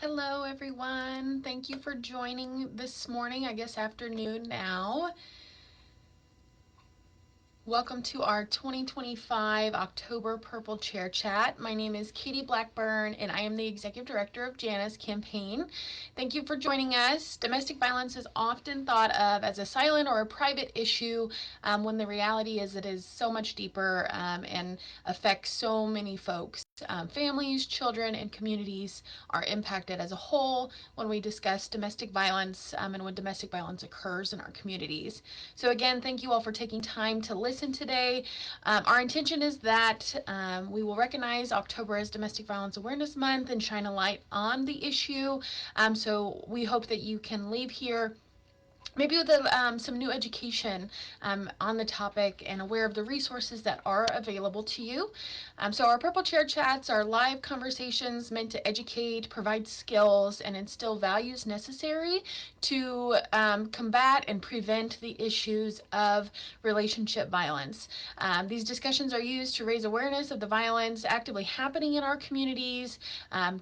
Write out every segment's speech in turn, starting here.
Hello, everyone. Thank you for joining this morning, I guess afternoon now. Welcome to our 2025 October Purple Chair Chat. My name is Katie Blackburn, and I am the Executive Director of Jana's campaign. Thank you for joining us. Domestic violence is often thought of as a silent or a private issue when the reality is it is so much deeper and affects so many folks. Families, children, and communities are impacted as a whole when we discuss domestic violence and when domestic violence occurs in our communities. So, again, thank you all for taking time to listen today. Our intention is that we will recognize October as Domestic Violence Awareness Month and shine a light on the issue. So, we hope that you can leave here maybe with some new education on the topic and aware of the resources that are available to you. So our Purple Chair Chats are live conversations meant to educate, provide skills, and instill values necessary to combat and prevent the issues of relationship violence. These discussions are used to raise awareness of the violence actively happening in our communities,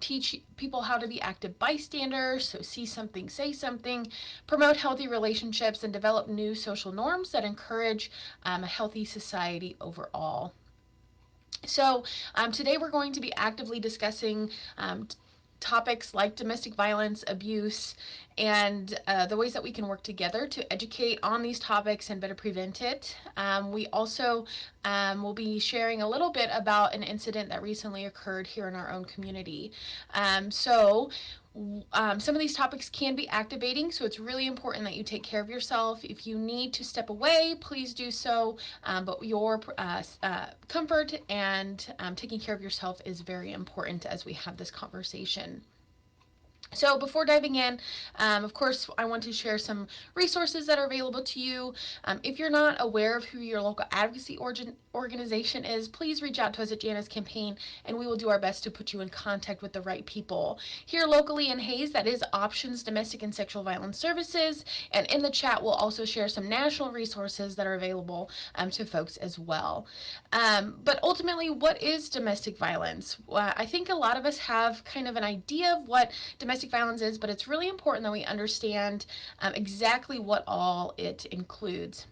teach people how to be active bystanders, so see something, say something, promote healthy relationships, and develop new social norms that encourage a healthy society overall. So, today we're going to be actively discussing topics like domestic violence, abuse, and the ways that we can work together to educate on these topics and better prevent it. We also will be sharing a little bit about an incident that recently occurred here in our own community. Some of these topics can be activating, so it's really important that you take care of yourself. If you need to step away, please do so, but your comfort and taking care of yourself is very important as we have this conversation. So before diving in, of course, I want to share some resources that are available to you. If you're not aware of who your local advocacy organization is, please reach out to us at Jana's campaign, and we will do our best to put you in contact with the right people. Here locally in Hayes, that is Options Domestic and Sexual Violence Services, and in the chat, we'll also share some national resources that are available to folks as well. But ultimately, what is domestic violence? I think a lot of us have kind of an idea of what domestic violence is, but it's really important that we understand exactly what all it includes.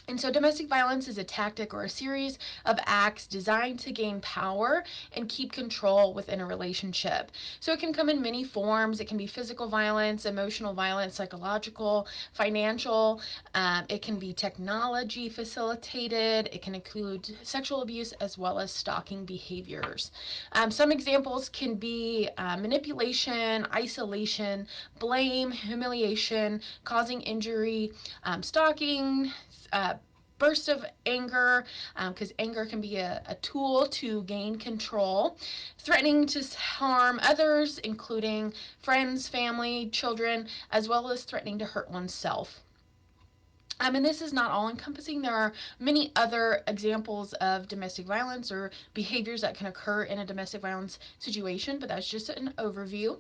And so domestic violence is a tactic or a series of acts designed to gain power and keep control within a relationship. So it can come in many forms. It can be physical violence, emotional violence, psychological, financial. It can be technology facilitated. It can include sexual abuse as well as stalking behaviors. Some examples can be manipulation, isolation, blame, humiliation, causing injury, stalking, burst of anger, because anger can be a tool to gain control, threatening to harm others, including friends, family, children, as well as threatening to hurt oneself. And this is not all encompassing. There are many other examples of domestic violence or behaviors that can occur in a domestic violence situation, but that's just an overview.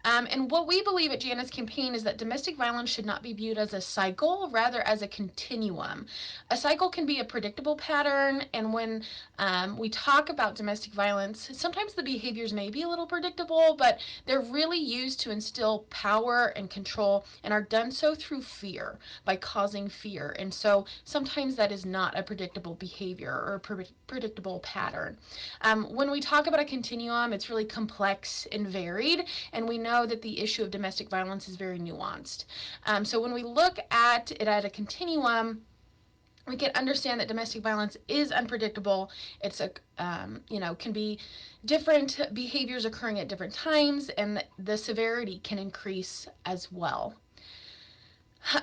And what we believe at Jana's campaign is that domestic violence should not be viewed as a cycle, rather as a continuum. A cycle can be a predictable pattern, and when we talk about domestic violence, sometimes the behaviors may be a little predictable, but they're really used to instill power and control and are done so through fear, by causing fear. And so sometimes that is not a predictable behavior or a predictable pattern. When we talk about a continuum, it's really complex and varied, and we know that the issue of domestic violence is very nuanced. So when we look at it at a continuum, we can understand that domestic violence is unpredictable. It's can be different behaviors occurring at different times, and the severity can increase as well.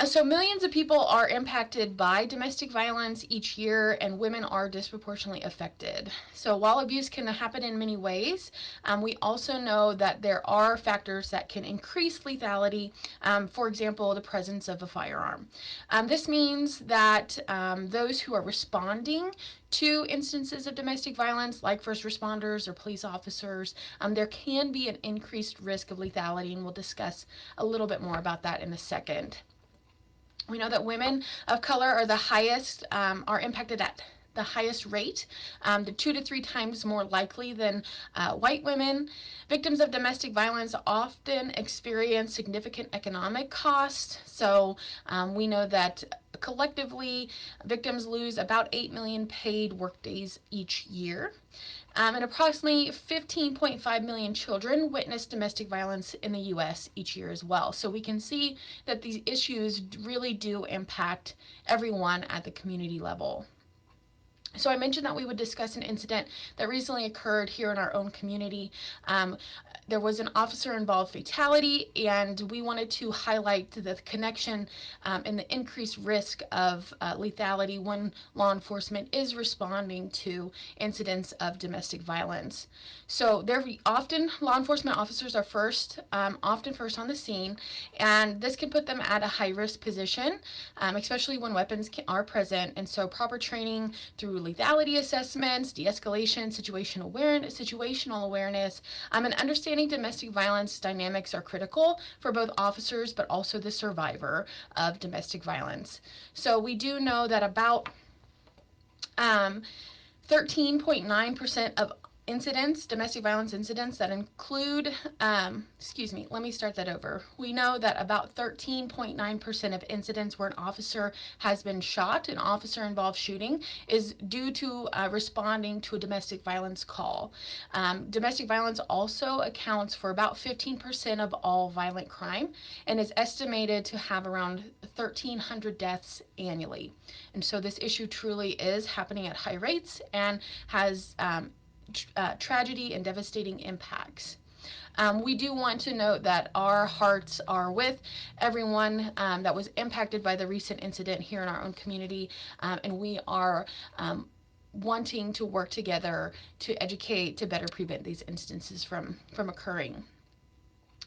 So millions of people are impacted by domestic violence each year, and women are disproportionately affected. So while abuse can happen in many ways, we also know that there are factors that can increase lethality. For example, the presence of a firearm. This means that those who are responding to instances of domestic violence, like first responders or police officers, there can be an increased risk of lethality, and we'll discuss a little bit more about that in a second. We know that women of color are the highest, are impacted at the highest rate, the 2 to 3 times more likely than white women. Victims of domestic violence often experience significant economic costs. So we know that collectively, victims lose about 8 million paid workdays each year. And approximately 15.5 million children witness domestic violence in the U.S. each year as well. So we can see that these issues really do impact everyone at the community level. So I mentioned that we would discuss an incident that recently occurred here in our own community. Um, there was an officer involved fatality, and we wanted to highlight the connection and the increased risk of lethality when law enforcement is responding to incidents of domestic violence. So there often law enforcement officers are often first on the scene, and this can put them at a high risk position, especially when weapons are present. And so proper training through lethality assessments, de-escalation, situational awareness, and understanding domestic violence dynamics are critical for both officers but also the survivor of domestic violence. So we do know that about 13.9% of domestic violence incidents that include, let me start that over. We know that about 13.9% of incidents where an officer has been shot, an officer involved shooting, is due to responding to a domestic violence call. Domestic violence also accounts for about 15% of all violent crime and is estimated to have around 1,300 deaths annually. And so this issue truly is happening at high rates and has tragedy and devastating impacts. We do want to note that our hearts are with everyone that was impacted by the recent incident here in our own community, and we are wanting to work together to educate to better prevent these instances from occurring.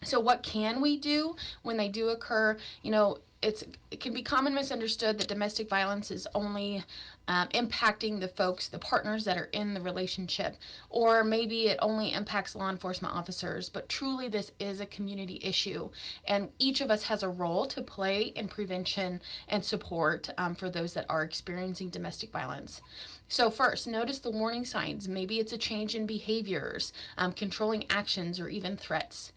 So what can we do when they do occur? It can be common misunderstood that domestic violence is only impacting the partners that are in the relationship, or maybe it only impacts law enforcement officers. But truly, this is a community issue, and each of us has a role to play in prevention and support for those that are experiencing domestic violence. So first, notice the warning signs. Maybe it's a change in behaviors, controlling actions, or even threats.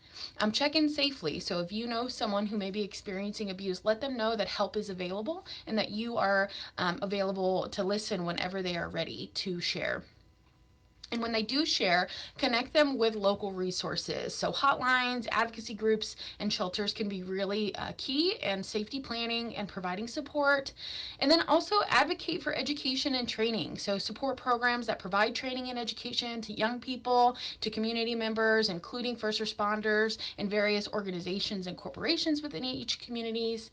Check in safely. So if you know someone who may be experiencing abuse, let them know that help is available and that you are available to listen whenever they are ready to share. And when they do share, connect them with local resources. So hotlines, advocacy groups, and shelters can be really key in safety planning and providing support. And then also advocate for education and training. So support programs that provide training and education to young people, to community members, including first responders and various organizations and corporations within each communities.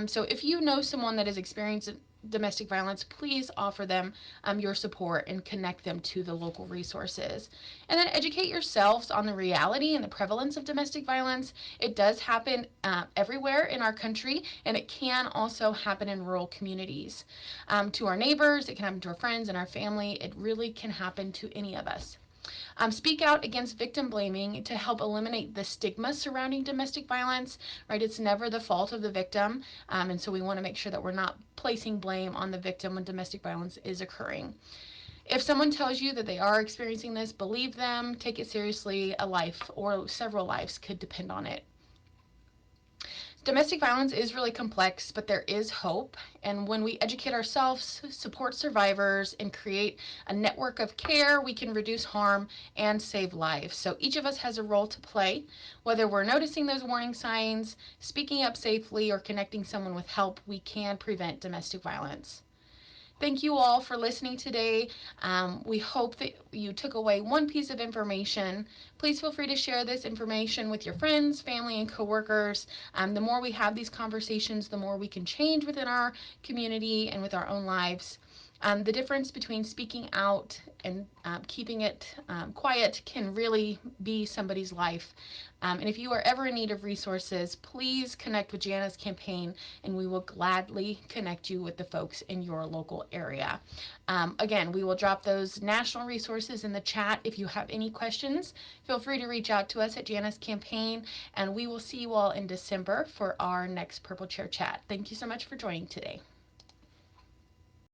So if you know someone that is experiencing domestic violence, please offer them your support and connect them to the local resources. And then educate yourselves on the reality and the prevalence of domestic violence. It does happen everywhere in our country, and it can also happen in rural communities. To our neighbors, it can happen to our friends and our family. It really can happen to any of us. Speak out against victim blaming to help eliminate the stigma surrounding domestic violence, right? It's never the fault of the victim, and so we want to make sure that we're not placing blame on the victim when domestic violence is occurring. If someone tells you that they are experiencing this, believe them, take it seriously. A life or several lives could depend on it. Domestic violence is really complex, but there is hope. And when we educate ourselves, support survivors, and create a network of care, we can reduce harm and save lives. So each of us has a role to play, whether we're noticing those warning signs, speaking up safely, or connecting someone with help. We can prevent domestic violence. Thank you all for listening today. We hope that you took away one piece of information. Please feel free to share this information with your friends, family, and coworkers. The more we have these conversations, the more we can change within our community and with our own lives. The difference between speaking out and keeping it quiet can really be somebody's life. And if you are ever in need of resources, please connect with Jana's campaign, and we will gladly connect you with the folks in your local area. Again, we will drop those national resources in the chat. If you have any questions, feel free to reach out to us at Jana's campaign, and we will see you all in December for our next Purple Chair Chat. Thank you so much for joining today.